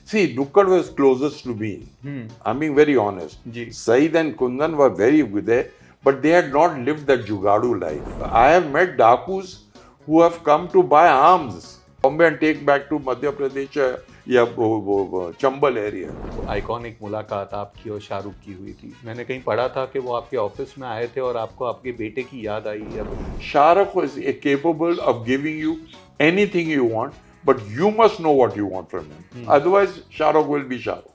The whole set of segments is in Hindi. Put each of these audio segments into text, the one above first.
See, Nukkad was closest to me. I'm being very honest. Ji. Saeed and Kundan were very good there, but they had not lived that Jugadu life. I have met Dakus who have come to buy arms, Bombay and take back to Madhya Pradesh या चंबल एरिया. आइकॉनिक मुलाकात आपकी और शाहरुख की हुई थी. मैंने कहीं पढ़ा था कि वो आपके ऑफिस में आए थे और आपको आपके बेटे की याद आई. Shahrukh was capable of giving you anything you want, but you must know what you want from him. Otherwise, Shahrukh will be Shahrukh,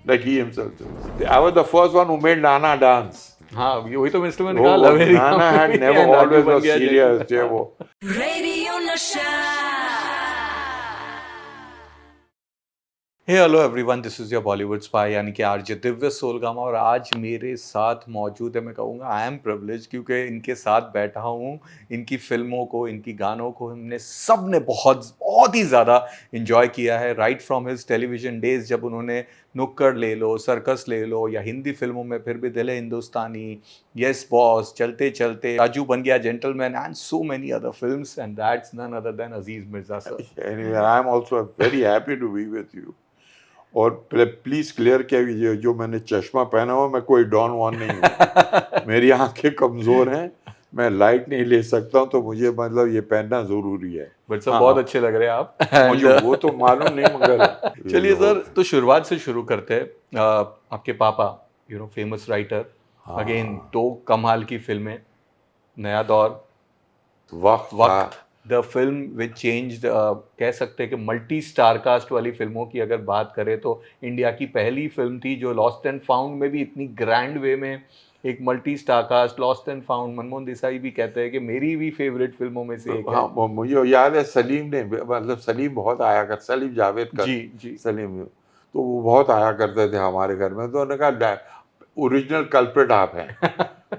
like he himself says. I was the first one who made Nana dance. हाँ, वही तो मिस्टर मैंने कहा. Nana had never always was serious. वो. Radio Nasha. Hey hello everyone, this is your Bollywood spy यानी कि आरजे दिव्य सोलगामा. और आज मेरे साथ मौजूद है, मैं कहूँगा आई एम प्रिविलेज, क्योंकि इनके साथ बैठा हूँ. इनकी फिल्मों को, इनकी गानों को हमने सब ने बहुत बहुत ही ज़्यादा इन्जॉय किया है. Right from his television days, जब उन्होंने नुक्कड़ ले लो, सर्कस ले लो, या हिंदी फिल्मों में फिर भी दिल है हिंदुस्तानी, यस बॉस, चलते चलते, राजू बन गया gentleman, and so many other films, and that's none other than Aziz Mirza sir. Anyway, I am also very happy to be with you. और प्लीज क्लियर किया, जो मैंने चश्मा पहना हुआ, मैं कोई डॉन वॉन नहीं हूँ. मेरी आंखें कमजोर हैं, मैं लाइट नहीं ले सकता हूँ, तो मुझे मतलब ये पहनना जरूरी है. बट सर बहुत अच्छे लग रहे हैं आप. मुझे वो तो मालूम नहीं, मगर चलिए सर, तो शुरुआत से शुरू करते हैं. आपके पापा, फेमस राइटर, अगेन 2 कमाल की फिल्में, नया दौर, वक्त, द फिल्म विच चेंज्ड, कह सकते हैं कि मल्टी स्टार कास्ट वाली फिल्मों की अगर बात करें तो इंडिया की पहली फिल्म थी जो लॉस्ट एंड फाउंड में भी इतनी ग्रैंड वे में एक multi star cast. Lost and found, Manmohan Desai भी कहते हैं कि मेरी भी फेवरेट फिल्मों में से एक है. हाँ, मुझे याद है सलीम ने, मतलब सलीम बहुत आया कर, सलीम जावेद का. जी. सलीम तो वो बहुत आया करते थे हमारे घर में. तो उन्होंने कहा ओरिजिनल कल्प्रिट आप हैं.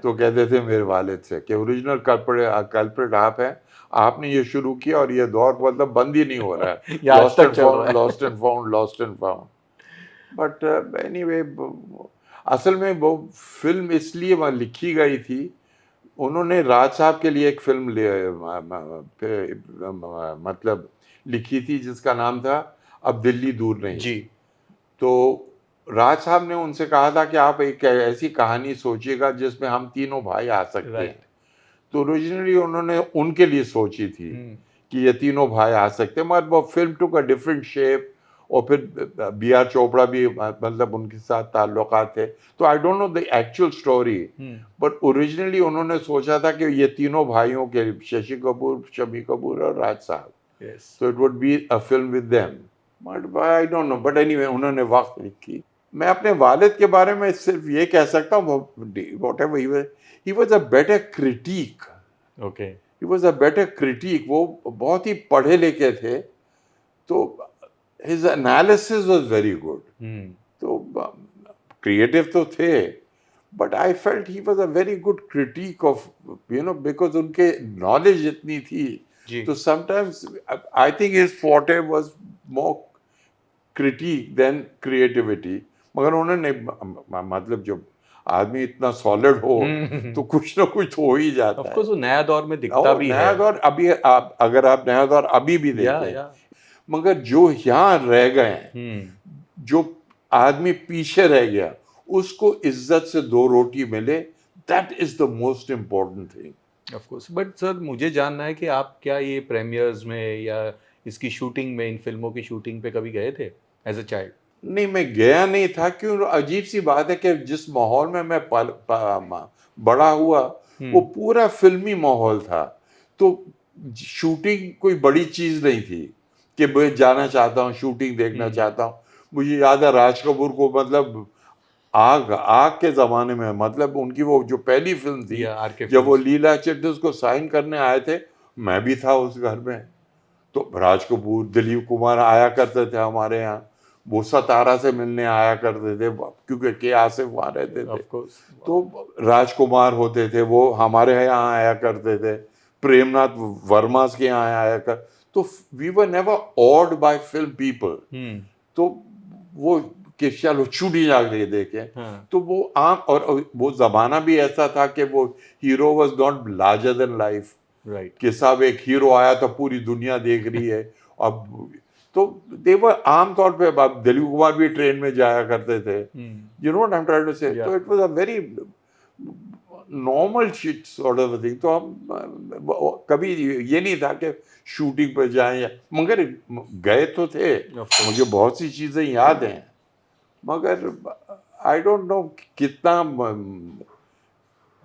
तो कहते थे मेरे वालिद से कि ओरिजिनल कल्प्रिट आप हैं, आपने ये शुरू किया और ये दौर मतलब बंद ही नहीं हो रहा है. Lost and found. But anyway, असल में वो फिल्म इसलिए लिखी गई थी, उन्होंने राज साहब के लिए एक फिल्म मतलब लिखी थी जिसका नाम था अब दिल्ली दूर नहीं. जी. तो राज साहब ने उनसे कहा था कि आप एक ऐसी कहानी सोचिएगा जिसमें हम तीनों भाई आ सकते हैं. तो ओरिजिनली उन्होंने उनके लिए सोची थी कि ये तीनों भाई आ सकते हैं, मगर वो film took a different shape. और फिर बी.आर. चोपड़ा भी मतलब उनके साथ ताल्लुकात थे. तो आई don't know the actual story, but originally उन्होंने सोचा था कि ये तीनों भाइयों के, शशि कपूर, शम्मी कपूर और राज साहब, तो it would be a film with them. But I don't know, but anyway उन्होंने वक्त लिखी. मैं अपने वालिद के बारे में सिर्फ ये कह सकता हूँ, whatever he was a better critique. Okay. He was a better critique. वो बहुत ही पढ़े लिखे थे, तो his analysis was very good. तो creative तो थे, but I felt he was a very good critique of, because उनके knowledge इतनी थी. तो sometimes I think his forte was more critique than creativity. मगर उन्होंने मतलब जब आदमी इतना सॉलिड हो तो कुछ ना कुछ तो हो ही जाता है. Of course, वो नया दौर में दिखता भी है. नया दौर अभी अगर आप नया दौर अभी भी देखें, मगर जो यहाँ रह गए हैं, जो आदमी पीछे रह गया, उसको इज्जत से 2 रोटी मिले, that is the most important thing. Of course. But sir मुझे जानना है कि आप क्या ये प्रीमियर्स में या इसकी शूटिंग में, इन फिल्मों की शूटिंग पे कभी गए थे एज अ चाइल्ड? नहीं, मैं गया नहीं था. क्यों? अजीब सी बात है कि जिस माहौल में मैं बड़ा हुआ, वो पूरा फिल्मी माहौल था. तो शूटिंग कोई बड़ी चीज नहीं थी कि मैं जाना चाहता हूँ, शूटिंग देखना चाहता हूँ. मुझे याद है राज कपूर को, मतलब आग के जमाने में, मतलब उनकी वो जो पहली फिल्म थी, जब वो लीला चिट्टीज को साइन करने आए थे, मैं भी था उस घर में. तो राज कपूर, दिलीप कुमार आया करते थे हमारे यहाँ. वो सतारा से मिलने आया करते थे, क्योंकि के आसिफ वहाँ रहते थे. तो राजकुमार होते थे, वो हमारे यहाँ आया करते थे. प्रेमनाथ वर्मा के यहाँ आया कर. तो we were never awed by film people. तो वो कि चलो छुट्टी जाके देखे. तो वो आम, और वो जमाना भी ऐसा था कि वो hero was not larger than life. कि साहब एक हीरो आया तो पूरी दुनिया देख रही है. अब तो देवर आम तौर पे दिलीप कुमार भी ट्रेन में जाया करते थे, you know what I am trying to say, Yeah. तो it was a very normal shit sort of thing. तो हम कभी ये नहीं था कि शूटिंग पर जाएं मगर गए तो थे, Of course. मुझे बहुत सी चीजें याद हैं, मगर आई डोंट नो कितना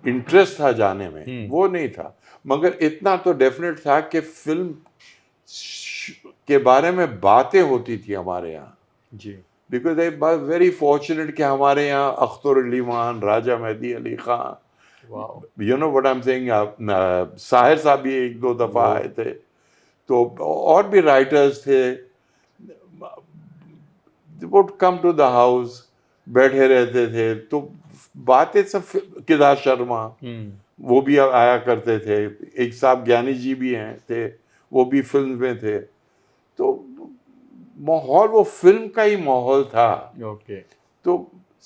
इंटरेस्ट था जाने में, वो नहीं था। मगर इतना तो डेफिनेट था कि फिल्म के बारे में बातें होती थी हमारे यहाँ, जी because I was very fortunate कि हमारे यहाँ Akhtar Ali Khan, Raja Mehdi Ali Khan, wow you know what I am saying, Sahir Sahab भी एक दो दफा आए थे, तो और भी राइटर्स थे, would come to the house, बैठे रहते थे, तो बातें सब, केदार शर्मा वो भी आया करते थे, एक साहब ज्ञानी जी भी हैं थे, वो भी फिल्म में थे, तो माहौल वो फिल्म का ही माहौल था। ओके तो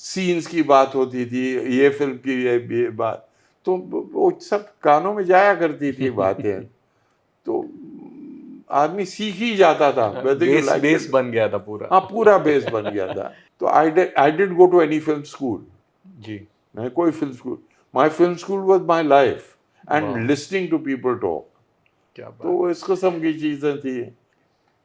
सीन्स की बात होती थी, ये फिल्म की ये बात, तो वो सब कानों में जाया करती थी बातें, तो आदमी सीख ही जाता था, whether you base like base it। बन गया था पूरा हाँ, पूरा बेस बन गया था। तो I did go to any film school, जी मैं कोई film school, my film school was my life Wow. And listening to people talk, क्या बात तो इस किस्म की चीजें थी।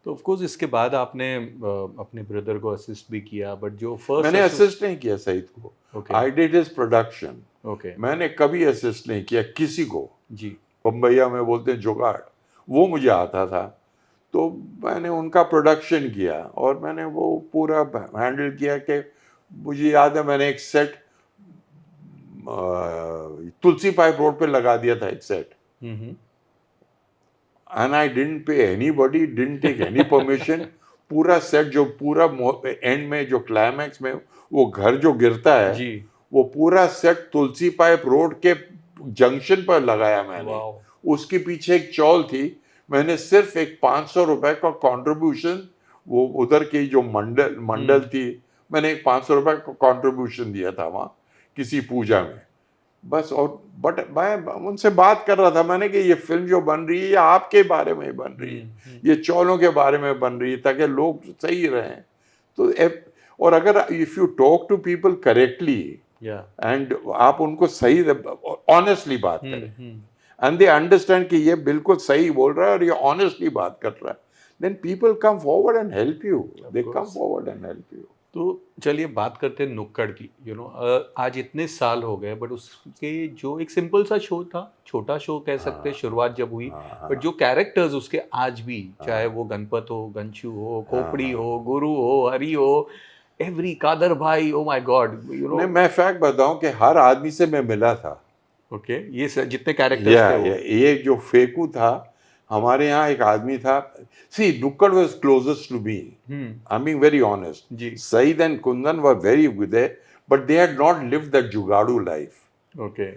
तो ऑफ कोर्स इसके बाद आपने अपने ब्रदर को असिस्ट भी किया बट जो फर्स्ट मैंने असिस्ट नहीं किया सईद को, okay I did his production, okay मैंने कभी असिस्ट नहीं किया किसी को। जी बम्बैया में बोलते हैं जुगाड़, वो मुझे आता था, तो मैंने उनका प्रोडक्शन किया और मैंने वो पूरा हैंडल किया कि मुझे याद है मैंने एक सेट तुलसी पाइप रोड पे लगा दिया था, एक set, hmm and I didn't pay anybody, didn't take any permission. पूरा सेट जो पूरा एंड में जो क्लाइमैक्स में वो घर जो गिरता है, जी वो पूरा सेट तुलसी पाइप रोड के जंक्शन पर लगाया मैंने। वाओ उसके पीछे एक चौल थी, मैंने सिर्फ एक 500 रुपए का कंट्रीब्यूशन, वो उधर की जो मंडल थी, मैंने एक 500 रुपए का कंट्रीब्यूशन दिया था वहाँ किसी पूजा में, बस। और बट मैं उनसे बात कर रहा था, मैंने कि ये फिल्म जो बन रही है ये आपके बारे में बन रही है, ये चौलों के बारे में बन रही है ताकि लोग सही रहें। तो और अगर if you talk to people correctly या एंड आप उनको सही ऑनेस्टली बात करें एंड दे अंडरस्टैंड कि ये बिल्कुल सही बोल रहा है और ये ऑनेस्टली बात कर रहा है, then people come forward and help you, they come forward and help you. तो चलिए बात करते हैं नुक्कड़ की आज इतने साल हो गए बट उसके जो एक सिंपल सा शो था, छोटा शो कह सकते हैं शुरुआत जब हुई, बट जो कैरेक्टर्स उसके आज भी, चाहे वो गणपत हो, गंशु हो, खोपड़ी हो, गुरु हो, हरि हो, एवरी कादर भाई, ओ माय गॉड नहीं, मैं फैक्ट बताऊं कि हर आदमी से मैं मिला था। ओके ये जितने कैरेक्टर्स थे वो ये जो फेकू था, हमारे यहाँ एक आदमी था, see Nukkad was closest to me, I am being very honest. जी Saeed and Kundan were very good, but they had not lived that jugaadu life. Okay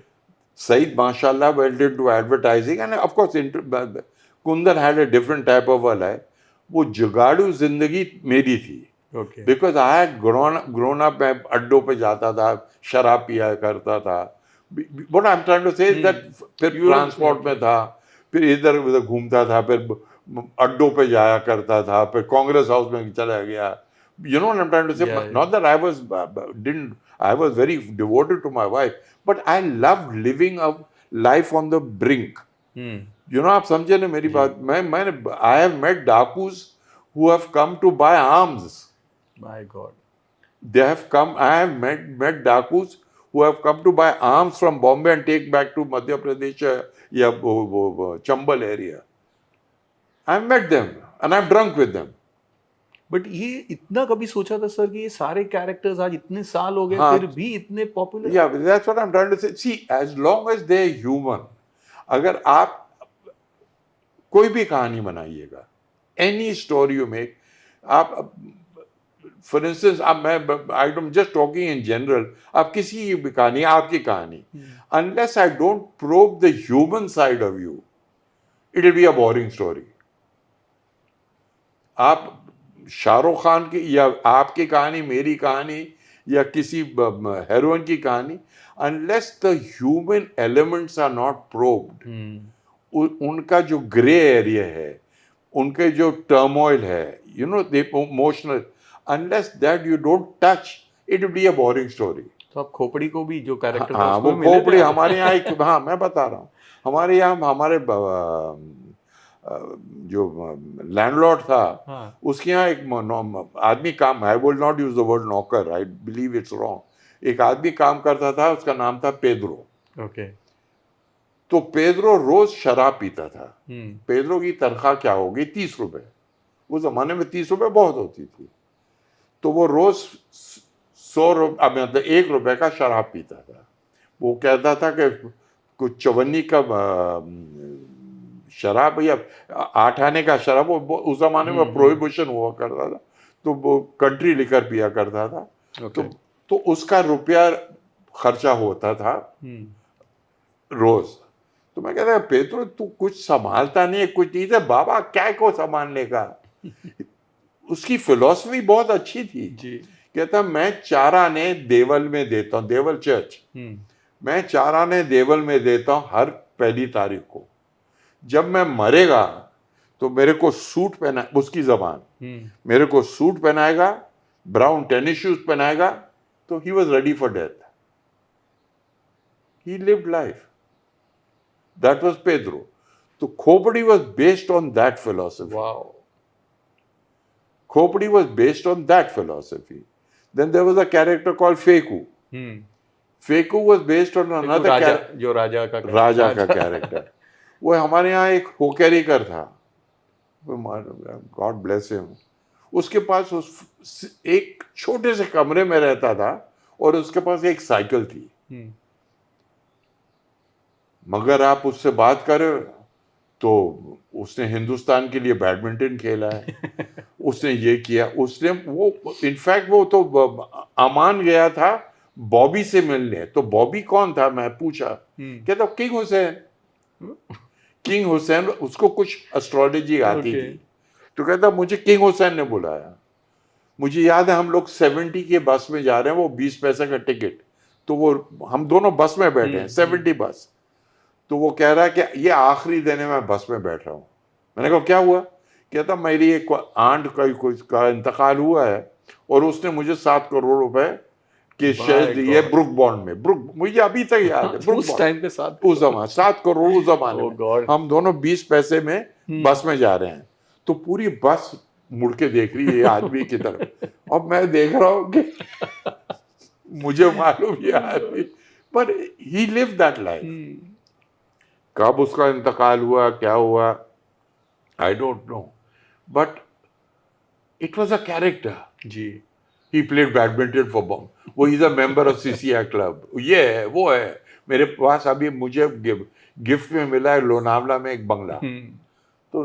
Said, mashallah, went into advertising, and of course, Kundan had a different type of a life. वो जुगाड़ू जिंदगी मेरी थी, okay because I had grown up, मैं अड्डों पे जाता था, शराब पिया करता था। What I am trying to say that, फिर ट्रांसपोर्ट में था, फिर इधर उधर घूमता था, फिर अड्डों पे जाया करता था, फिर कांग्रेस हाउस में चला गया। You know what I'm trying to say? Yeah, Not that I was I was very devoted to my wife, but I loved living a life on the brink. You know, आप समझे ना मेरी बात? मैंने I have met डाकूज who have come to buy arms. My God They have come. I have met डाकूज who have come to buy arms from Bombay and take back to Madhya Pradesh या वो Chambal area. I have met them and I've drunk with them. But ये इतना कभी सोचा था सर कि ये सारे कैरेक्टर्स आज इतने साल हो गए हाँ, फिर भी इतने popular? Yeah, that's what I'm trying to say. See, as long as they're human, अगर आप कोई भी कहानी बनाइएगा, any story you make, आप for instance, I'm just talking in general, आप किसी की भी कहानी, आपकी कहानी, unless I don't probe the human side of you, it will be a boring story. आप शाहरुख खान की या आपकी कहानी, मेरी कहानी या किसी हेरोइन की कहानी, unless the human elements are not probed, उनका जो ग्रे एरिया है, उनके जो टर्मोइल है, you know, the emotional. Unless that you don't touch, it will be a boring story. तो आप खोपड़ी को भी जो कैरेक्टर था हाँ, उसको वो भी मिले थे खोपड़ी आप? हमारे यहाँ एक, हाँ मैं बता रहा हूँ, हमारे यहाँ हमारे जो लैंडलॉर्ड था, हाँ, उसके यहाँ एक आदमी काम, I will not use the word नौकर, आई बिलीव इट्स रॉन्ग, एक आदमी काम करता था, उसका नाम था पेद्रो। ओके। तो पेद्रो रोज शराब पीता था। हम्म। पेद्रो की तनख्वाह क्या होगी, 30 रुपए। उस जमाने में 30 रुपए बहुत होती थी। तो वो रोज 100 रुपए, मतलब 1 रुपए का शराब पीता था। वो कहता था कि कुछ चवन्नी का शराब या 8 आने का शराब, वो उस जमाने में प्रोहिबिशन हुआ करता था, तो वो कंट्री लिकर पिया करता था। ओके। तो उसका रुपया खर्चा होता था रोज। तो मैं कहता पेट्रो तू कुछ संभालता नहीं है, कुछ नहीं था बाबा, क्या को संभालने का। उसकी फिलॉसफी बहुत अच्छी थी जी। कहता मैं 4 आने देवल में देता हूँ, देवल चर्च, मैं 4 आने देवल में देता हूँ हर पहली तारीख को। जब मैं मरेगा तो मेरे को सूट पहना, उसकी जबान, मेरे को सूट पहनाएगा, ब्राउन टेनिस शूज पहनाएगा। तो he was ready for death, he lived life, that was Pedro. तो खोपड़ी was based on that philosophy. Wow. Khopri was based on that philosophy. Then there was a character called Feku. Feku was based on another character, जो राजा का character. वो हमारे यहाँ एक होकेरिकर था, गॉड ब्लेस हिम। उसके पास एक छोटे से कमरे में रहता था और उसके पास एक साइकिल थी। मगर आप उससे बात करें तो उसने हिंदुस्तान के लिए बैडमिंटन खेला है, उसने ये किया, उसने वो, इनफैक्ट वो तो अमान गया था बॉबी से मिलने। तो बॉबी कौन था, मैं पूछा, कहता किंग हुसैन। किंग हुसैन, उसको कुछ एस्ट्रोलॉजी आती थी, तो कहता मुझे किंग हुसैन ने बुलाया। मुझे याद है हम लोग 70 के बस में जा रहे हैं, वो 20 पैसे का टिकट, तो वो हम दोनों बस में बैठे हैं, 70 बस। तो वो कह रहा है कि ये आखिरी दिन है मैं बस में बैठ रहा हूँ। मैंने कहा क्या हुआ, कहता मेरी एक आंट का इंतकाल हुआ है और उसने मुझे 7 करोड़ रुपए के शेयर दिए ब्रुक बॉन्ड में। ब्रुक, मुझे अभी तक याद है, ब्रुक उस टाइम पे 7 उस जमाने 7 करोड़ उस जमाने में। हम दोनों 20 पैसे में बस में जा रहे हैं, तो पूरी बस मुड़ के देख रही है ये आदमी की तरफ, और मैं देख रहा हूँ कि मुझे मालूम ये आदमी, पर ही लिव दैट लाइफ। कब उसका इंतकाल हुआ, क्या हुआ, I don't know, but it was a character. जी। ही प्लेड बैडमिंटन फॉर बॉम, वो is a member of CCI club, ये है वो है। मेरे पास अभी मुझे गिफ्ट में मिला है लोनावला में एक बंगला, तो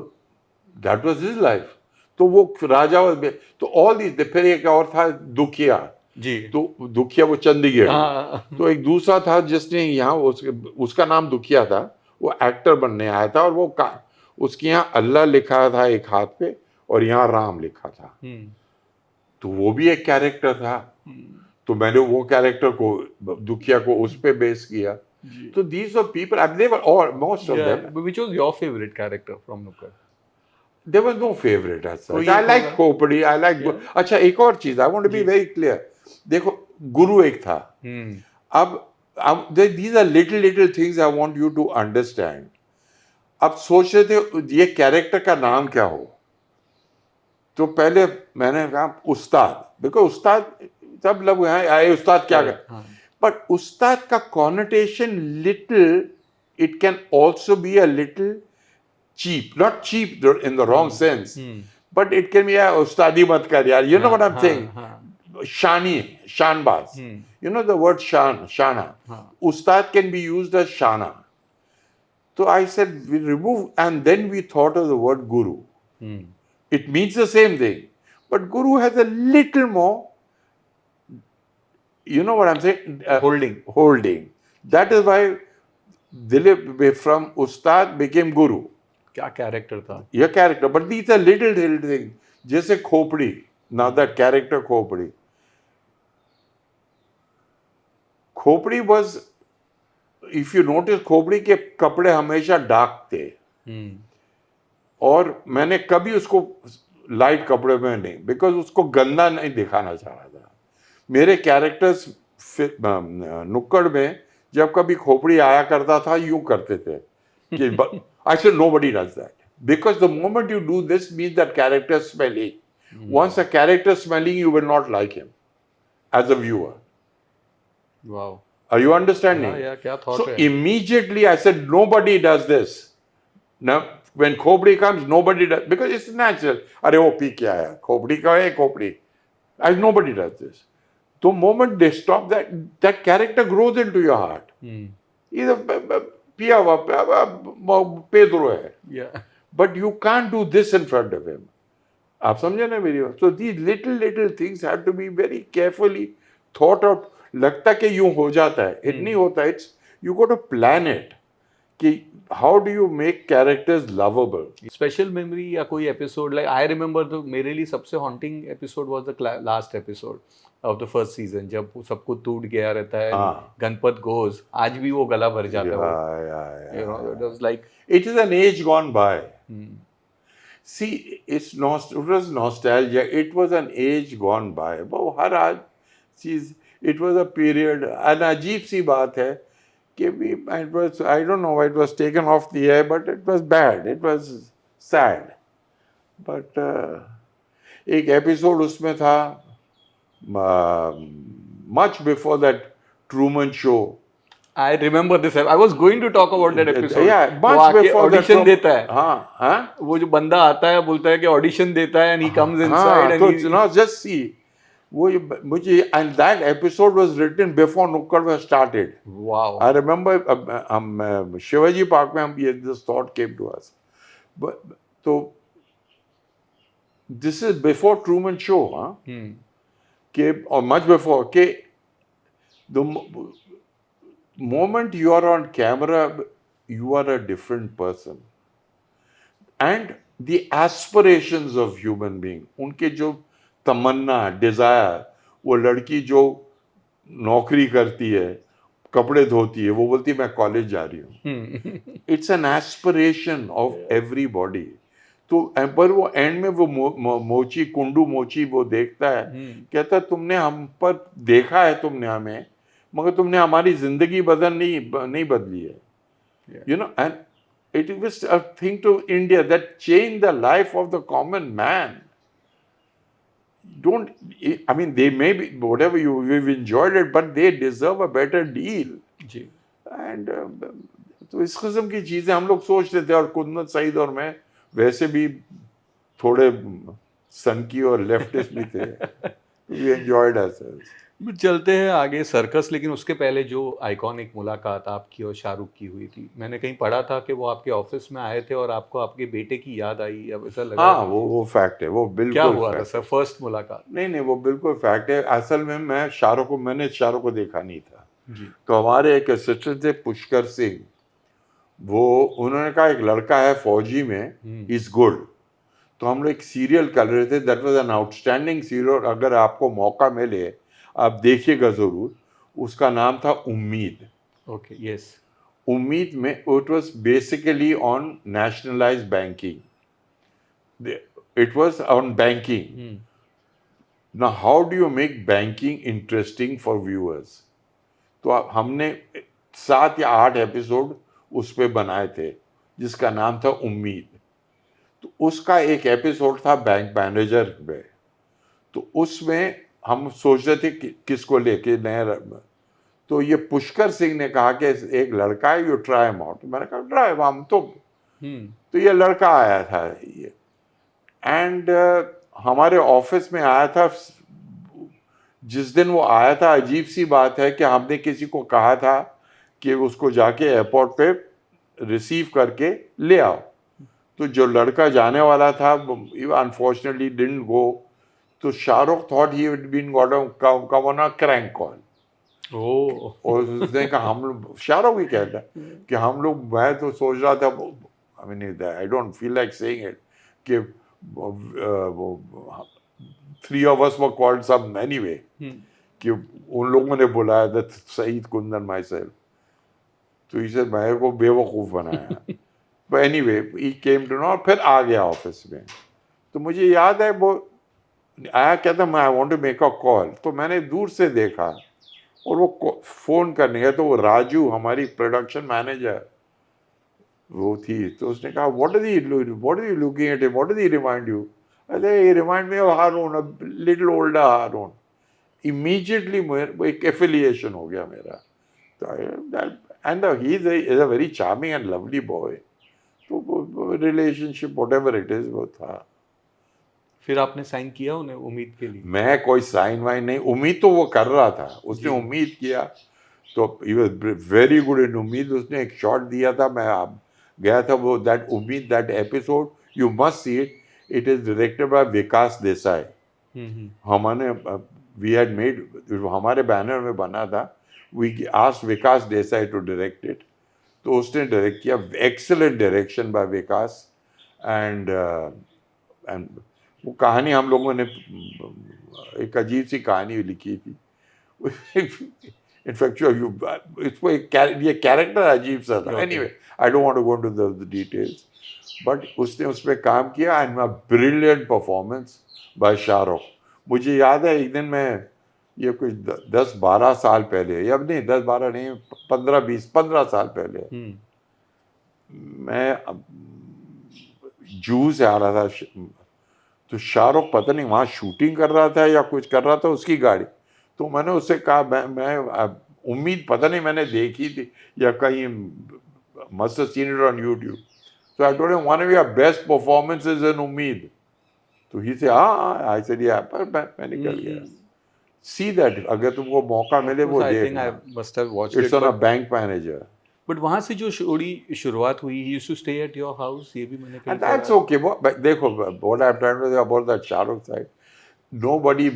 दैट वाज हिज लाइफ। तो वो राजा, तो ऑल दिस, फिर एक और था दुखिया जी, तो दुखिया वो चंडीगढ़। तो एक दूसरा था जिसने यहाँ उसका नाम दुखिया था, वो एक्टर बनने आया था, और वो उसके यहाँ अल्लाह लिखा था एक हाथ पे और यहाँ राम लिखा था। तो वो भी एक कैरेक्टर था, तो मैंने वो कैरेक्टर को, दुखिया को, उस पे बेस किया। तो these are people, they were all, most of them. Which was your favorite character from Nukkad? There was no favorite as such. I like Khopri, I like अच्छा एक और चीज, I want to be very clear. देखो गुरु एक था। अब these are little things I want you to understand. अब सोच रहे थे ये कैरेक्टर का नाम क्या हो, तो पहले मैंने कहा उस्ताद, बिकॉज उस्ताद सब लोग यहाँ आए, उस्ताद क्या कर, बट उस्ताद का connotation little, it can also be a little cheap, not cheap in the wrong sense, but it can be ustadi mat kar yaar, you know what I'm saying, shani, shanbaz, you know the word shana, ustad can be used as shana. So I said we remove, and then we thought of the word guru. It means the same thing, but guru has a little more, you know what I'm saying, holding. That is why Dilip from ustad became guru. क्या कैरेक्टर था ये character, but these are little thing, जैसे खोपड़ी, नाउ दैट कैरेक्टर खोपड़ी, खोपड़ी वाज, इफ यू नोटिस खोपड़ी के कपड़े हमेशा डार्क थे, और मैंने कभी उसको लाइट कपड़े में नहीं, बिकॉज उसको गंदा नहीं दिखाना चाह रहा था। मेरे कैरेक्टर्स नुक्कड़ में जब कभी खोपड़ी आया करता था, यूं करते थे कि I said nobody does that, because the moment you do this means that character smelling. Once a character smelling, you will not like him as a viewer. Wow. Are you understanding? Yeah, क्या thought So है? immediately I said, nobody does this. Now, when खोपड़ी comes, nobody does, because it's natural. अरे वो पी क्या है, खोपड़ी का है खोपड़ी. And nobody does this. The moment they stop that, that character grows into your heart. He's a पिया हुआ पेदरो है. Yeah. But you can't do this in front of him. आप समझे ना मेरी बात? So these little things have to be very carefully thought out. लगता कि यूं हो जाता है, it नहीं होता. It's you got to plan it कि how do you make characters lovable. Special memory या कोई एपिसोड, लाइक आई रिमेम्बर, तो मेरे लिए सबसे haunting episode was the last episode of the first season, जब वो सब कुछ टूट गया रहता है, हाँ. गणपत गोज, आज भी वो गला भर जाता है वो. Yeah. You know, it was like, It is an age gone by. See, it was nostalgia. It was an age gone by. वो हर आज चीज, it was a period. an अजीब सी बात है कि भी it was, I don't know, it was taken off the air, but it was bad. It was sad. But एक एपिसोड उसमें था, much before that Truman Show. I remember this. I was going to talk about that episode. Yeah, वो much आके before that. ऑडिशन देता है. हाँ. वो जो बंदा आता है बोलता है कि ऑडिशन देता है, and he comes inside हाँ, and तो he, now just see, वो मुझे, and that episode was written before Nukkad was started. wow. I remember हम शिवाजी पार्क में हम this thought came to us. But तो this is before Truman Show, हाँ? कि or much before कि the moment you are on camera, you are a different person. And the aspirations of human being, उनके जो तमन्ना, डिजायर, वो लड़की जो नौकरी करती है, कपड़े धोती है, वो बोलती है मैं कॉलेज जा रही हूँ. It's an aspiration of everybody. तो पर वो एंड में वो मोची, कुंडू मोची वो देखता है, कहता है तुमने हम पर देखा है, तुमने हमें, मगर तुमने हमारी जिंदगी नहीं बदली है. You know, and it was a thing to India that changed the life of the common man. I mean, they may be, whatever you've enjoyed it, but they deserve a better deal. Ji. And तो इस किस्म की चीजें हम लोग सोचते थे, और कुदरत सईद और मैं वैसे भी थोड़े सनकी और लेफ्टिस्ट भी थे. We enjoyed ourselves. चलते हैं आगे सर्कस, लेकिन उसके पहले जो आइकॉनिक मुलाकात आपकी और शाहरुख की हुई थी, मैंने कहीं पढ़ा था कि वो आपके ऑफिस में आए थे और आपको आपके बेटे की याद आई, अब ऐसा लगा. हाँ, वो फैक्ट है, वो बिल्कुल. क्या हुआ था सर फर्स्ट मुलाकात? नहीं, वो बिल्कुल फैक्ट है. असल में मैंने शाहरुख को देखा नहीं था जी. तो हमारे एक असिस्टेंट थे पुष्कर सिंह, वो उन्होंने कहा एक लड़का है फौजी में, इज गुड. तो हम लोग एक सीरियल कर रहे थे, that was an outstanding serial. अगर आपको मौका मिले आप देखिएगा जरूर. उसका नाम था उम्मीद. Okay, yes. उम्मीद में it was basically on nationalised banking. It was on banking. Now, how do you make banking interesting for viewers? तो हमने 7 या 8 एपिसोड उस पे बनाए थे, जिसका नाम था उम्मीद. तो उसका एक एपिसोड था बैंक मैनेजर पे. तो उसमें हम सोच रहे थे कि किसको लेके नया. तो ये पुष्कर सिंह ने कहा कि एक लड़का है, यू ट्राई हिम आउट. मैंने कहा ट्राई हम तो ये लड़का आया था ये, एंड हमारे ऑफिस में आया था. जिस दिन वो आया था, अजीब सी बात है कि हमने किसी को कहा था कि उसको जाके एयरपोर्ट पे रिसीव करके ले आओ. तो जो लड़का जाने वाला था, अनफॉर्चुनेटली डिडंट गो. तो Shahrukh thought he had been got come on a crank call. और उसने कहा हम लोग, शाहरुख भी कहता कि हम लोग, मैं तो सोच रहा था, I mean I don't feel like saying it, कि 3 of us were called some anyway, कि उन लोगों ने बुलाया था, सईद, कुंदन, माई सेल्फ. तो इसे मेरे को बेवकूफ़ बनाया. But anyway, he came to know, फिर आ गया ऑफिस में. तो मुझे याद है वो आया, कहता मैं I want to make a call, तो मैंने दूर से देखा और वो फोन करने गया, तो वो राजू हमारी प्रोडक्शन मैनेजर वो थी, तो उसने कहा what is he looking at him, what is he remind you? अरे he remind me of Haroon, a little older Haroon. Immediately एक एफिलिएशन हो गया मेरा। And he is a very charming and lovely boy. तो रिलेशनशिप व्हाटएवर इट इज वो था। फिर आपने साइन किया उन्हें उम्मीद के लिए? मैं कोई साइन वाइन नहीं, उम्मीद तो वो कर रहा था, उसने जी। उम्मीद किया, तो he was very good in उम्मीद। उसने एक शॉट दिया था, मैं आप गया था, वो that Ummeed, that episode you must see it. It is directed by Vikas Desai. हमने वी हैड मेड, हमारे बैनर में बना था, we asked Vikas Desai to direct it, तो उसने डायरेक्ट किया। Excellent direction by Vikas. And and वो कहानी हम लोगों ने एक अजीब सी कहानी लिखी थी। इनफैक्ट इसको ये कैरेक्टर अजीब सा था। Okay. Anyway I don't want to go into the details, but उसने उसमें काम किया and a brilliant performance by Shahrukh. मुझे याद है एक दिन मैं, ये कुछ 10-12 साल पहले, या नहीं 10-12 नहीं, 15 साल पहले, मैं जू से आ रहा था, तो शाहरुख पता नहीं वहाँ शूटिंग कर रहा था या कुछ कर रहा था, उसकी गाड़ी। तो मैंने उससे कहा, मैं उम्मीद पता नहीं मैंने देखी थी या कहीं must seen it on YouTube, so I told him one of your best performances in उम्मीद। तो ही से आई सेड या, पर मैं निकल गया। सी दैट, अगर तुमको मौका मिले वो I think I देखना। must have watched it's it, on a but bank manager वहां से जो शुरुआत हुई, he used to stay at your house, ये भी मैंने कहीं एंड दैट्स पढ़ा। ओके। देखो what I am trying to say about that Shahrukh side, nobody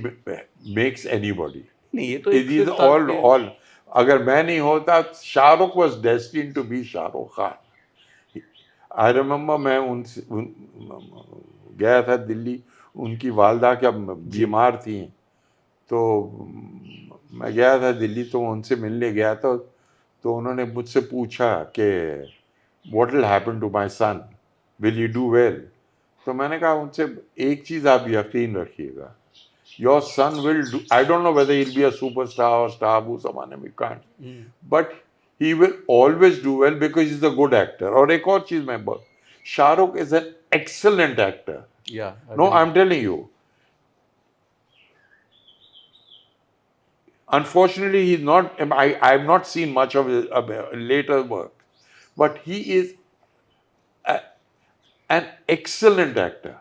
makes anybody. नहीं, ये तो एक These सिर्फ are था all कि all अगर मैं नहीं होता, Shahrukh was destined to be Shahrukh Khan. I remember मैं गया था दिल्ली, उनकी वालदा क्या बीमार थी, तो मैं गया था दिल्ली, तो उनसे मिलने गया था, तो उन्होंने मुझसे पूछा कि what will happen to my son, will he do well? तो मैंने कहा उनसे, एक चीज़ आप यकीन रखिएगा, your son will do, I don't know whether he'll be a superstar or star, वो ज़माने में can't, but he will always do well because he's a good actor। और एक और चीज़ मैं बोल, Shahrukh is an excellent actor। yeah, No, agree. I'm telling you, unfortunately he's not, I've not seen much of his later work, but he is a, an excellent actor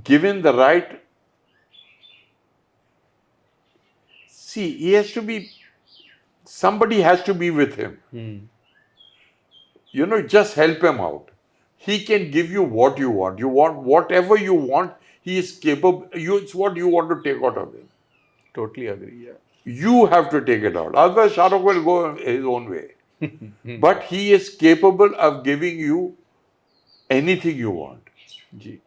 given the right, see, he has to be, somebody has to be with him, just help him out। He can give you what you want, whatever you want, he is capable, it's what you want to take out of him, Totally agree, yeah. you have to take it out, otherwise Shahrukh will go his own way। But he is capable of giving you anything you want। जी।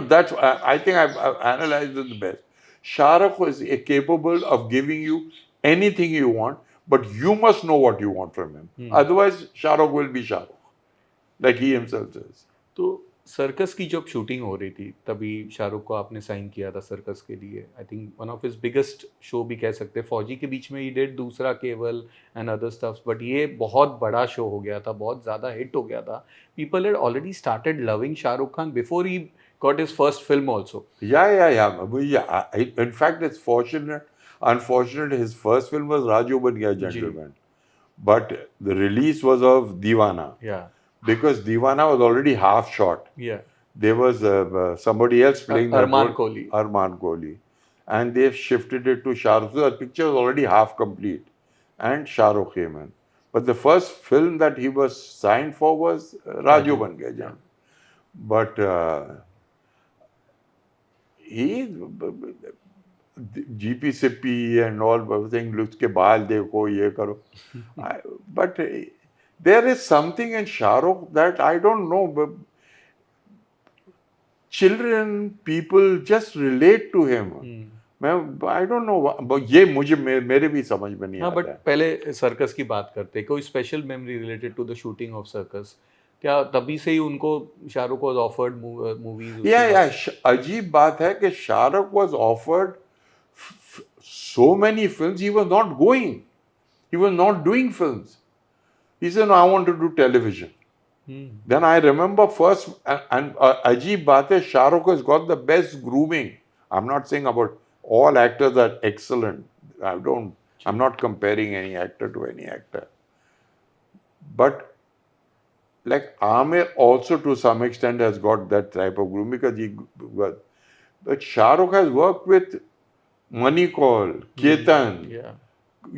That's, I think I've analyzed it the best। Shahrukh is capable of giving you anything you want, but you must know what you want from him। Otherwise Shahrukh will be Shahrukh, like he himself says। तो सर्कस की जब शूटिंग हो रही थी, तभी शाहरुख को आपने साइन किया था सर्कस के लिए। I think one of his biggest show भी कह सकते हैं। फौजी के बीच में ही डेड दूसरा केवल एंड अदर स्टफ्स, बट ये बहुत बड़ा शो हो गया था, बहुत ज़्यादा हिट हो गया था। People had already started loving Shahrukh Khan before he got his first film also. Yeah. In fact, it's unfortunate, his first film was Raju Ban Gaya Gentleman, but the release was of Deewana, या because Deewana was already half shot। या There was somebody else playing that Arman role, Kohli. Arman Kohli, and they've shifted it to Shah Rukh. So the picture was already half complete, and Shah Rukh came in. But the first film that he was signed for was Raju Ban Gaya Gentleman. But he GP Sippy and all everything, उसके बाल देखो, ये करो। But there is something in Shah Rukh that I don't know, but children, people just relate to him। I don't know, ये मुझे मेरे भी समझ में नहीं हाँ, आता बट है। पहले सर्कस की बात करते हैं। कोई special memory related to the shooting of circus क्या तभी से ही उनको शाहरुख वाज ऑफर्ड मूवीज? या अजीब बात है कि Shahrukh was offered so many films, he was not going. He was not doing films. He said, no, I want to do television. Then I remember first, and Ajib baat hai, Shah Rukh has got the best grooming. I'm not saying about all actors are excellent. I'm not comparing any actor to any actor. But like Amir also to some extent has got that type of grooming because but Shah Rukh has worked with Mani Kaul, Ketan. Yeah.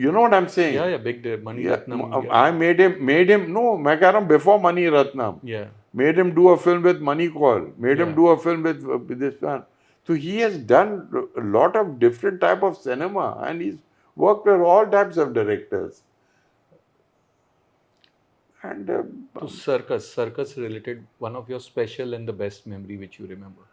You know what I'm saying? Yeah, big Mani Yeah, Ratnam. I made him. No, मैं कह रहा हूँ before Mani Ratnam. Yeah. Made him do a film with Mani Kaul. Made him Yeah. do a film with this man. So he has done a lot of different type of cinema, and he's worked with all types of directors. And So circus related, one of your special and the best memory which you remember.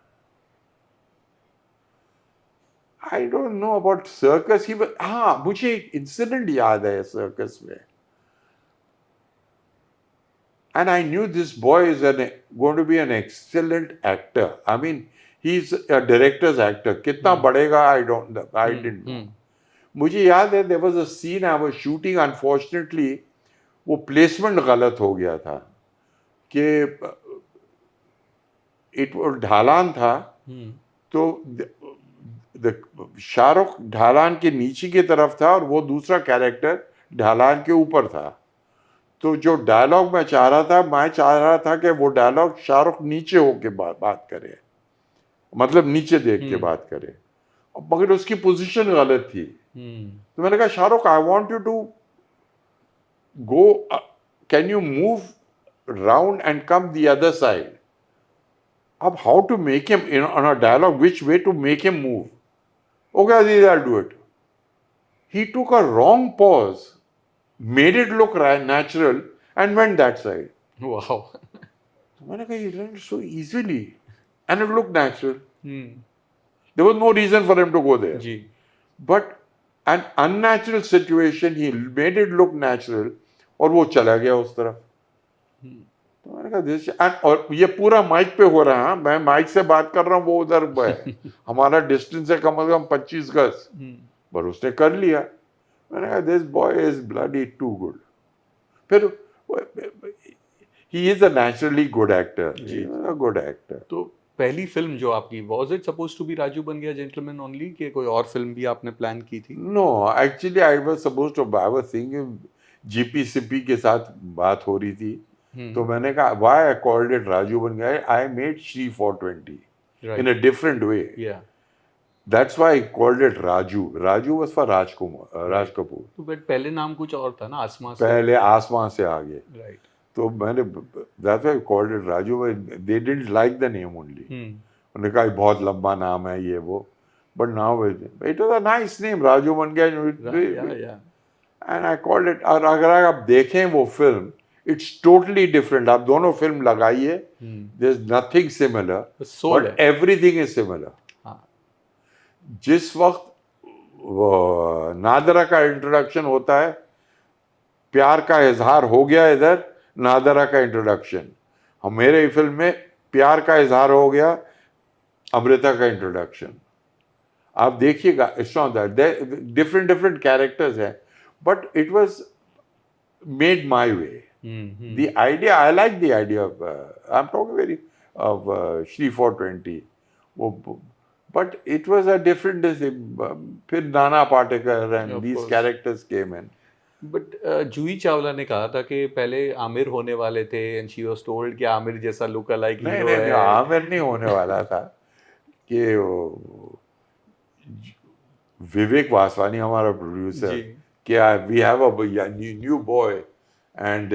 I don't know about circus. हाँ, मुझे एक इंसिडेंट याद है सर्कस में. And I knew this boy is going to be an excellent actor. I mean, he's a director's actor. कितना बढ़ेगा, I didn't know. मुझे याद है, there was a scene I was shooting. Unfortunately, वो प्लेसमेंट गलत हो गया था कि वो ढालान था. तो शाहरुख ढालान के नीचे की तरफ था और वो दूसरा कैरेक्टर ढालान के ऊपर था. तो जो डायलॉग मैं चाह रहा था कि वो डायलॉग शाहरुख नीचे होके बात करे, मतलब नीचे देख के बात करे, मगर उसकी पोजीशन गलत थी. तो मैंने कहा, Shahrukh, I want you to go, can you move round and come the other side. अब how to make him on a dialogue, which way to make him move. Okay, Aziz, I'll do it. He took a wrong pause, made it look natural, and went that side. Wow. मैंने कहा, he did it so easily, and it looked natural. There was no reason for him to go there. Ji. But an unnatural situation, he made it look natural, और वो चला गया उस तरफ. तो मैंने कहा, और ये पूरा माइक पे हो रहा है. मैं माइक से बात कर रहा हूँ, वो उधर है. हमारा डिस्टेंस है कम से कम 25 गज. पर उसने कर लिया. मैंने कहा, this boy is bloody too good. फिर he is a naturally good actor. Good actor. तो पहली फिल्म जो आपकी, was it supposed to be Raju बन गया जेंटलमैन ओनली, कि कोई और फिल्म भी आपने प्लान की थी? No, actually I was supposed to, I was thinking जीपीसीपी के साथ बात हो रही थी. तो मैंने कहा, why I called it Raju बन गया, I made Shri 420 in a different way. Yeah. That's why I called it Raju. Raju was for Raj Kapoor. तो बट पहले नाम कुछ और था ना, आसमां से. पहले आसमां से आगे. Right. तो मैंने, that's why I called it Raju. They didn't like the name only. उन्होंने कहा, बहुत लंबा नाम है ये वो. But now it was a nice name. Raju बन गया. Yeah. And I called it. और अगर आप देखें वो फिल्म, it's totally different. आप दोनों फिल्म लगाइए, there's nothing similar, but everything is similar. जिस वक्त नादरा का इंट्रोडक्शन होता है, प्यार का इजहार हो गया इधर, नादरा का इंट्रोडक्शन. हम मेरे फिल्म में प्यार का इजहार हो गया, अमृता का इंट्रोडक्शन. आप देखिएगा, it's not that different characters हैं, but it was made my way. The idea, I like the idea of, I'm talking of Shri 420. But it was a different, फिर Nana Patekar and these characters came in. But Juhi Chawla ने कहा था कि पहले आमिर होने वाले थे, and she was told कि आमिर जैसा लुक अलाइक हीरो है. नहीं, आमिर नहीं होने वाला था. कि विवेक वासवानी हमारा प्रोड्यूसर, कि we have a new boy. And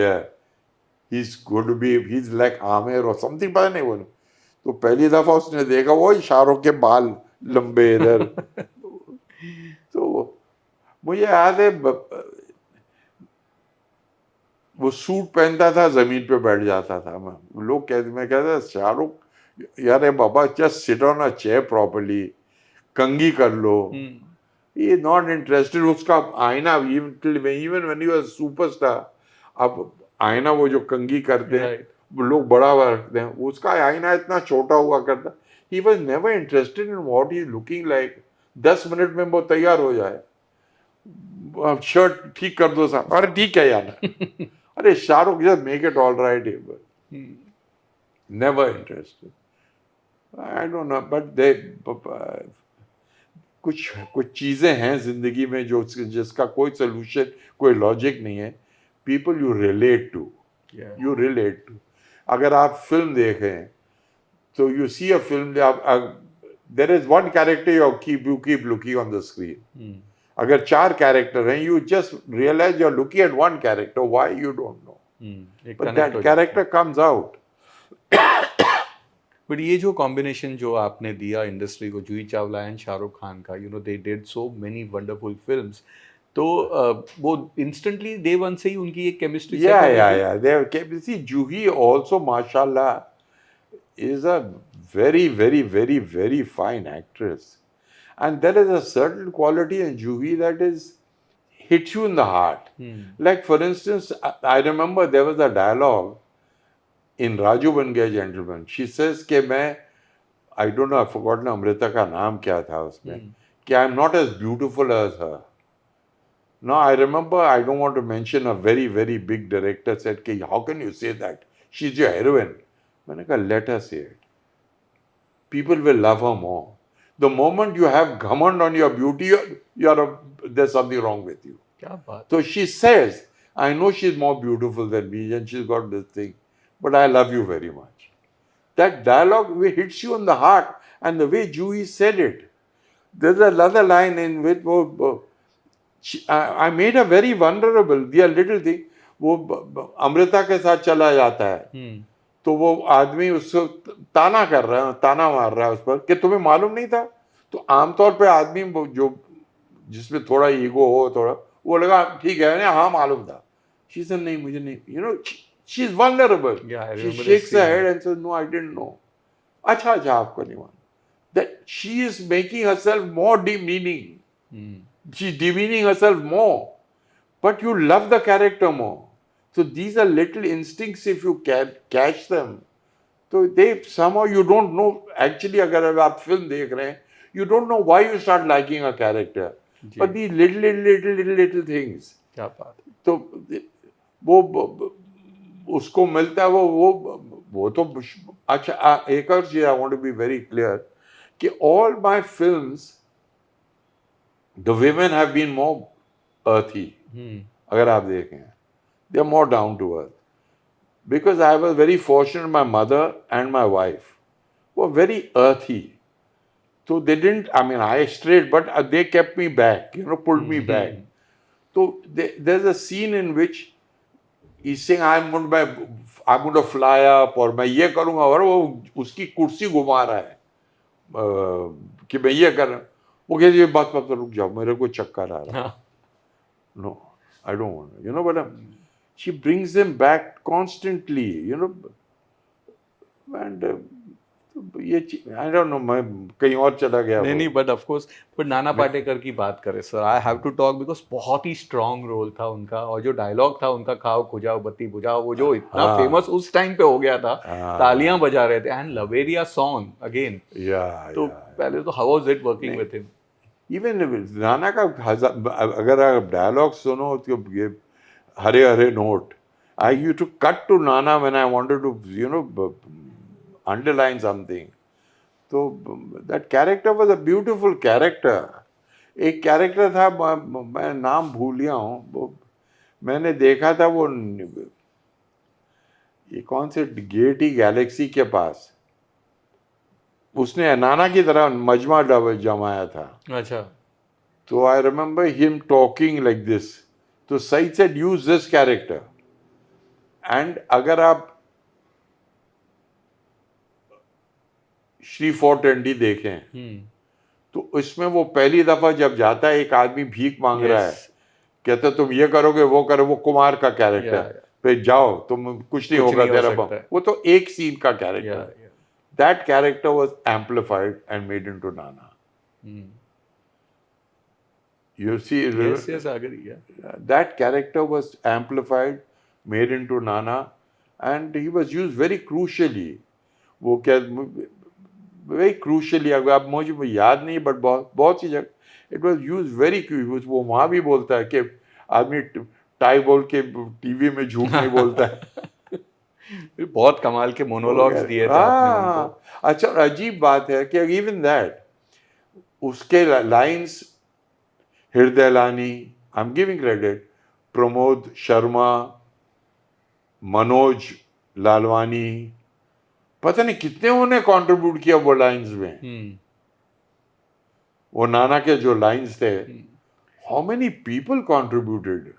he's going to be, he's like Amir or something, पता नहीं बोलो. तो पहली दफा उसने देखा, वो शाहरुख के बाल लंबे इधर. तो मुझे याद है, वो सूट पहनता था, जमीन पे बैठ जाता था. लोग मैं कहता, शाहरुख, यार बाबा, just sit on a chair properly, कंघी कर लो. He is not interested. उसका आईना, even when he was superstar, अब आईना वो जो कंघी करते हैं, लोग बड़ा हुआ रखते हैं, उसका आईना इतना छोटा हुआ करता, he was never interested in what he looking like. 10 minute में वो तैयार हो जाए, अब शर्ट ठीक कर दो साहब, अरे ठीक है यार, अरे Shahrukh just make it all right, never interested. I don't know but they कुछ कुछ चीजें हैं जिंदगी में जो जिसका कोई सोल्यूशन, कोई लॉजिक नहीं है। People you relate to, you relate to. अगर आप फिल्म देखें तो यू सी अ फिल्म, आप there is one character you keep looking on the screen. अगर 4 कैरेक्टर हैं, you just realise you are looking at one character, why you don't know, एक बट कनेक्ट दैट हो जाता है। Character comes out. बट ये जो कॉम्बिनेशन जो आपने दिया इंडस्ट्री को, जूही चावला एंड शाहरुख खान का, you know they did so many wonderful films, तो वो इंस्टेंटली डे वन से ही उनकी एक केमिस्ट्री सेट Yeah, हो गई yeah, थी। yeah. They see Juhi also, mashallah, is a very, very, very, very fine actress, and there is a certain quality in Juhi that is hits you in the heart. Like for instance, I remember there was a dialogue in Raju Ban Gaya Gentleman. She says कि मैं, I don't know, I forgot ना अमृता का नाम क्या था उसमें, कि I am not as beautiful as her. No, I remember, I don't want to mention, a very, very big director said, कि how can you say that? She's your heroine. मैंने कहा, let her say it. People will love her more. The moment you have घमंड on your beauty, there's something wrong with you. क्या बात। So she says, I know she's more beautiful than me and she's got this thing, but I love you very much. That dialogue hits you in the heart, and the way Juhi said it. There's another line in which I made her very vulnerable. The little thing, वो अमृता के साथ चला जाता है, तो वो आदमी उसको ताना कर रहा है, ताना मार रहा है उस पर कि तुम्हें मालूम नहीं था। तो आमतौर पे आदमी जो जिसमें थोड़ा ईगो हो, थोड़ा वो लगा ठीक है ना, हाँ मालूम था। शी सेड नहीं, मुझे नहीं, you know, she is vulnerable. Yeah, I she remember shakes that her scene. Head and says no I didn't know. अच्छा अच्छा, आपको नहीं मालूम। That she is making herself more demeaning. She's demeaning herself more, but you love the character more. So these are little instincts, if you catch them. So they somehow, you don't know actually, अगर आप फिल्म देख रहे हैं, you don't know why you start liking a character, but these little things. क्या बात। तो वो उसको मिलता है, वो तो अच्छा। एक और चीज I want to be very clear कि all my films, the women have been more earthy. अगर आप देखें, they are more down to earth, because I was very fortunate. My mother and my wife were very earthy, so they didn't, I mean, I strayed, but they kept me back, you know, pulled me back. So there's a scene in which he's saying I'm going to fly up, और मैं ये करूंगा, और वो उसकी कुर्सी घुमा रहा है कि मैं ये कर रहा हूँ। वो कहती है बात बात रुक जाओ, मेरे को चक्कर आ रहा है। No, I don't want to, you know, but she brings them back constantly, you know, and ये I don't know, मैं कहीं और चला गया। नहीं वो नहीं, but of course, but Nana Patekar की बात करें sir, I have to talk, because बहुत ही स्ट्रांग रोल था उनका, और जो डायलॉग था उनका, खाओ खुजाओ बत्ती बुझाओ, वो जो इतना हाँ। फेमस उस टाइम पे हो गया था, हाँ। तालियां बजा रहे थे, एंड लवेरिया सॉन्ग अगेन। या तो पहले तो how was it working with him? Even Nana का अगर आप डायलॉग सुनो तो ये हरे हरे note, I used to cut to Nana when I wanted to, you know, underline something. तो that character was a beautiful character. एक कैरेक्टर था, मैं नाम भूल गया हूँ, वो मैंने देखा था, वो ये कौन से गेटी गैलेक्सी के पास, उसने नाना की तरह मजमा जमाया था। अच्छा। तो I remember him talking like this, तो Saeed said use this character. And अगर आप श्री 420 देखें तो इसमें वो पहली दफा जब जाता है, एक आदमी भीख मांग रहा है, कहता तुम ये करोगे वो करो, वो कुमार का कैरेक्टर, फिर जाओ तुम, कुछ नहीं होगा तेरा। वो तो एक सीन का character. That character was amplified and made into Nana. You see, yes, I agree, yeah. that character was amplified, made into Nana, and he was used very crucially. वो क्या very crucially, अब मुझे याद नहीं, but बहुत सी जगह it was used very crucially. वो वहाँ भी बोलता है कि आदमी टाई बोल के टीवी में झूठ नहीं बोलता है। बहुत कमाल के मोनोलॉग्स दिए थे आपने उनको। हाँ, अच्छा, और अजीब बात है कि इवन दैट उसके लाइंस, हृदय लानी, I am giving credit, Pramod Sharma, Manoj Lalwani, पता नहीं कितने उन्होंने कंट्रीब्यूट किया वो लाइंस में। वो नाना के जो लाइंस थे, how many people contributed,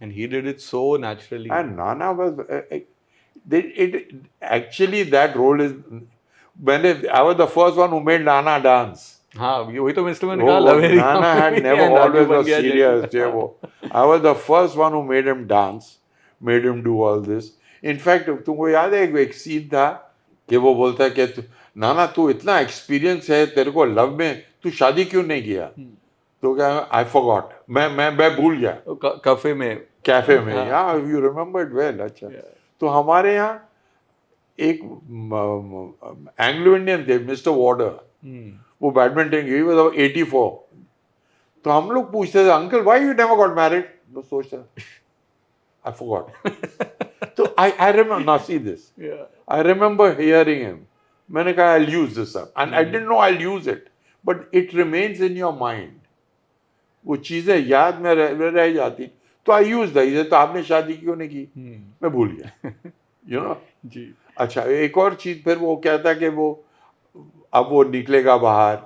And he did it so naturally. and Nana was it actually, that role is, I was the first one who made Nana dance. हाँ, वही तो मिस्टर मैंने Oh, कहा, लवेरिया Nana had में never and राजू always बन was गया serious. जैसे। वो I was the first one who made him dance, made him do all this. In fact, तुमको याद है एक सीन था कि वो बोलता है कि नाना तू इतना एक्सपीरियंस है, तेरे को लव में, तू शादी क्यों नहीं किया? तो क्या, आई फॉरगॉट, मैं भूल गया कैफे में, कैफे में। हाँ, यू रिमेम्बर इट वेल। अच्छा, तो हमारे यहाँ एक एंग्लो इंडियन थे, मिस्टर वॉर्डर, वो बैडमिंटन की, वो 84। तो हम लोग पूछते थे, uncle why you never got married? वो सोचता, आई फॉरगॉट। तो I remember, now see this, I remember hearing him. मैंने कहा I use this up, and I didn't know I use it, but it remains in your mind. वो चीजें याद में रह जाती। तो आई यूज दैट, तो आपने शादी क्यों नहीं की? मैं भूल गया, यू नो जी। अच्छा, एक और चीज फिर वो कहता कि वो अब वो निकलेगा बाहर,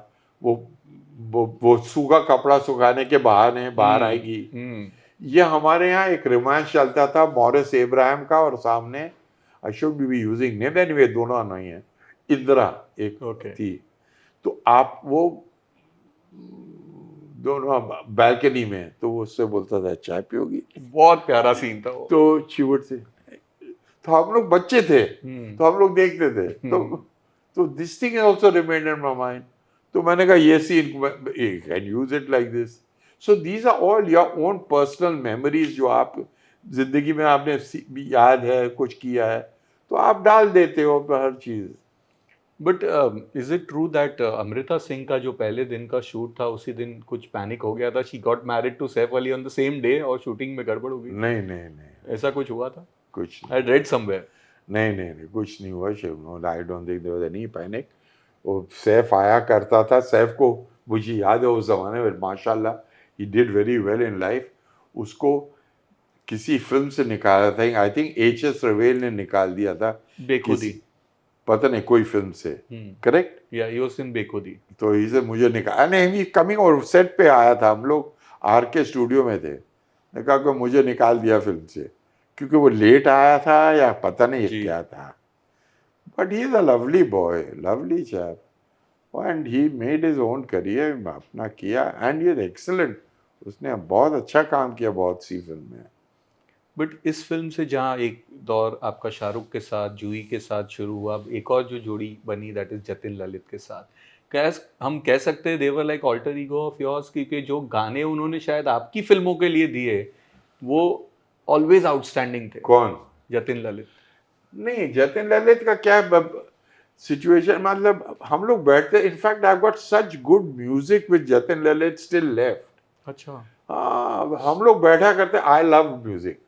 वो सूखा कपड़ा सुखाने के बहाने बाहर आएगी। ये हमारे यहाँ एक रोमांस चलता था मॉरिस इब्राहिम का, और सामने I should be using name anyway, दोनों नहीं है, इंदिरा एक थी। तो आप वो दोनों बैल्कनी में, तो वो उससे बोलता था चाय पियोगी? बहुत प्यारा सीन था वो। तो चिवट से, तो हम लोग बच्चे थे, तो हम लोग देखते थे, तो this thing also remained in my mind. तो मैंने कहा ये scene can use it like this. So these are all your own personal memories, जो आप जिंदगी में आपने याद है, कुछ किया है, तो आप डाल देते हो हर चीज। But is it true that Amrita Singh का जो पहले दिन का शूट था, उसी दिन कुछ पैनिक हो गया था? She got married to Saif Ali on the same day और शूटिंग में गड़बड़ हो गई? नहीं, ऐसा कुछ हुआ था? कुछ आई रेड समवेयर। नहीं, कुछ नहीं हुआ Shiv. No, I don't think there was any panic. वो सैफ आया करता था, सैफ को मुझे याद है उस जमाने में माशाल्लाह he did very well in life. उसको किसी फिल्म से निकाला था, आई थिंक एच.एस. रवेल ने निकाल दिया था, बेखुदी, पता नहीं कोई फिल्म से, करेक्ट? या ही वाज इन बेखुदी। तो इसे मुझे निकाला नहीं, कमिंग, और सेट पे आया था, हम लोग आर के स्टूडियो में थे। ने कहा कि मुझे निकाल दिया फिल्म से, क्योंकि वो लेट आया था या पता नहीं क्या था। But he is a lovely boy, lovely chap, and he made his own career, अपना किया, एंड ही इज एक्सीलेंट। उसने बहुत अच्छा काम किया बहुत सी फिल्म में। बट इस फिल्म से जहाँ एक दौर आपका शाहरुख के साथ, जूही के साथ शुरू हुआ, अब एक और जो जोड़ी बनी दैट इज जतिन ललित के साथ, क्या हम कह सकते हैं they're like alter ego of yours? क्योंकि जो गाने उन्होंने शायद आपकी फिल्मों के लिए दिए वो ऑलवेज आउटस्टैंडिंग थे। कौन? जतिन ललित। नहीं, जतिन ललित का क्या सिचुएशन, मतलब हम लोग बैठते, in fact I got such good music with Jatin Lalit still left. अच्छा। हाँ, हम लोग बैठा करते, I love music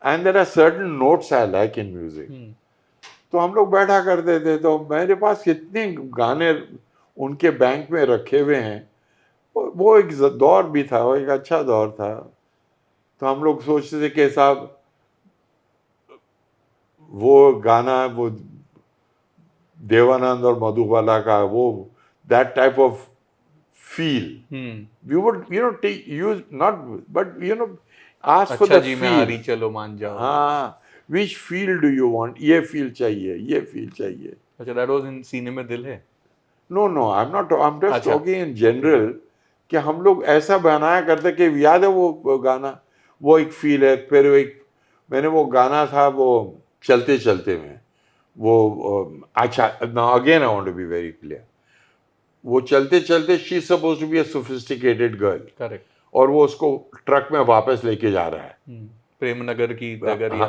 and there are certain notes I like in music. तो हम लोग बैठा करते थे, तो मेरे पास कितने गाने उनके बैंक में रखे हुए हैं। वो एक दौर भी था, वो एक अच्छा दौर था। तो हम लोग सोचते थे कि साहब वो गाना, वो देवानंद और मधुबाला का, वो that type of feel we would use not, but ask for the जी मैं हारी चलो मान जाओ। हाँ, which feel do you want, ये फील चाहिए, ये फील चाहिए। अच्छा, दैट वाज इन सीने में दिल है। No, I am just talking in general, कि हम लोग ऐसा बनाया करते कि याद है वो गाना, वो एक फील है। फिर एक मैंने वो गाना था, वो चलते चलते में, वो अच्छा, now again I want to be very clear, वो चलते चलते she is supposed to be a sophisticated girl, correct, और वो उसको ट्रक में वापस लेके जा रहा है, प्रेम नगर की नगरिया।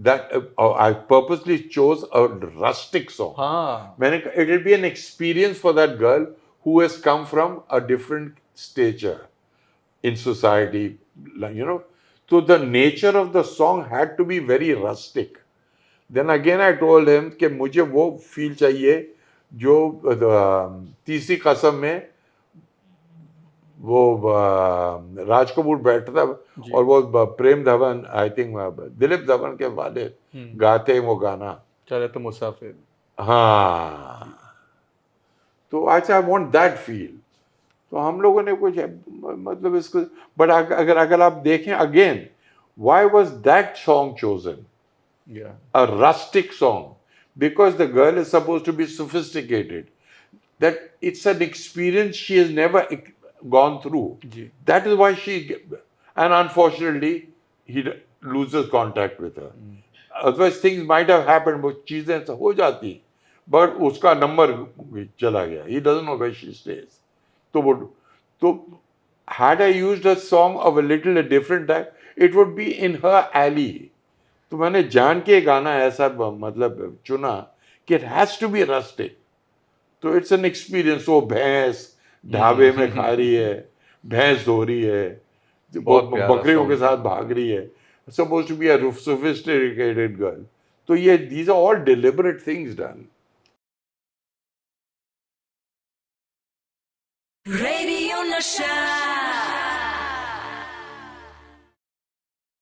that I purposely chose a rustic song. हाँ it will be an experience for that girl who has come from a different stature in society, like, you know. So the nature of the song had to be very rustic. Then again I told him कि मुझे वो feel चाहिए जो तीसरी कसम में वो राज कपूर बैठता और वो प्रेम धवन, आई थिंक दिलीप धवन के वाले गाते हैं वो गाना। चले तो मुसाफिर। हाँ, तो अच्छा आई वांट दैट फील। तो हम लोगों ने कुछ मतलब इसको, बट अगर अगर आप देखें again, why was that song chosen, Yeah. a rustic song? Because the girl is supposed to be sophisticated, that it's an experience she has never gone through. जी। That is why and unfortunately he loses contact with her. Otherwise things might have happened, वो चीजें हो जाती, but उसका नंबर चला गया, he doesn't know where she stays. तो had I used a song of a little different type, it would be in her alley. तो मैंने जान के गाना ऐसा मतलब चुना कि it has to be rustic. तो इट्स एन एक्सपीरियंस। वो भैंस ढाबे में खा रही है, भैंस धो रही है, बहुत प्यारा बकरियों के song साथ भाग रही है, suppose to be a sophisticated girl. तो ये these are all deliberate things done. Radio Nasha.